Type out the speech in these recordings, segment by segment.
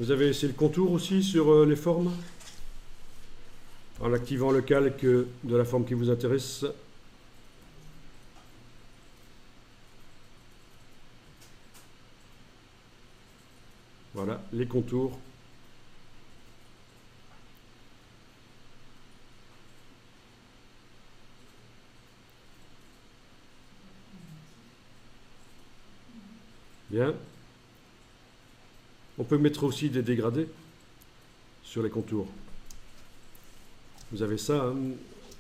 Vous avez essayé le contour aussi sur les formes, en activant le calque de la forme qui vous intéresse. Voilà, les contours. Bien. On peut mettre aussi des dégradés sur les contours. Vous avez ça, hein.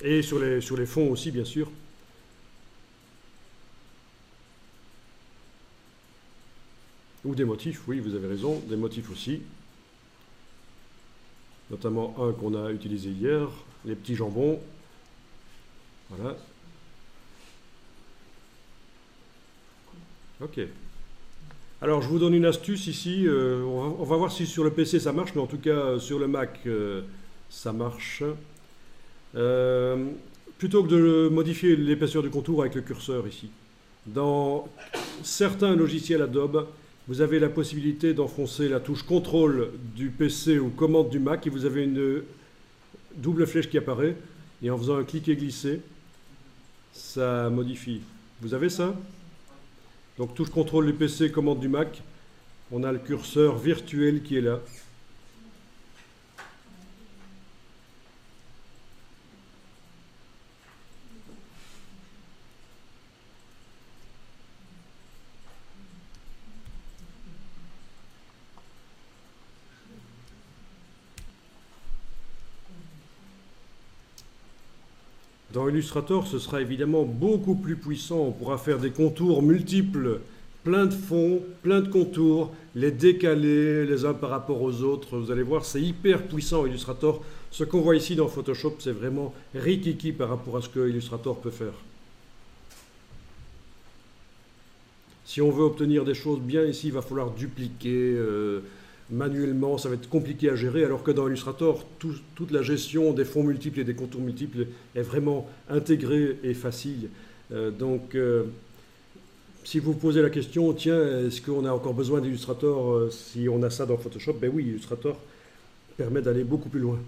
Et sur les fonds aussi, bien sûr. Ou des motifs, oui, vous avez raison, des motifs aussi. Notamment un qu'on a utilisé hier, les petits jambons. Voilà. Ok. Alors, je vous donne une astuce ici. On va voir si sur le PC ça marche, mais en tout cas, sur le Mac, ça marche. Plutôt que de modifier l'épaisseur du contour avec le curseur ici, dans certains logiciels Adobe, vous avez la possibilité d'enfoncer la touche contrôle du PC ou commande du Mac et vous avez une double flèche qui apparaît. Et en faisant un clic et glisser, ça modifie. Vous avez ça? Donc touche contrôle du PC, commande du Mac. On a le curseur virtuel qui est là. Dans Illustrator, ce sera évidemment beaucoup plus puissant. On pourra faire des contours multiples, plein de fonds, plein de contours, les décaler les uns par rapport aux autres. Vous allez voir, c'est hyper puissant Illustrator. Ce qu'on voit ici dans Photoshop, c'est vraiment rikiki par rapport à ce que Illustrator peut faire. Si on veut obtenir des choses bien ici, il va falloir dupliquer manuellement, ça va être compliqué à gérer, alors que dans Illustrator, toute la gestion des fonds multiples et des contours multiples est vraiment intégrée et facile. Si vous vous posez la question, tiens, est-ce qu'on a encore besoin d'Illustrator si on a ça dans Photoshop? Ben oui, Illustrator permet d'aller beaucoup plus loin.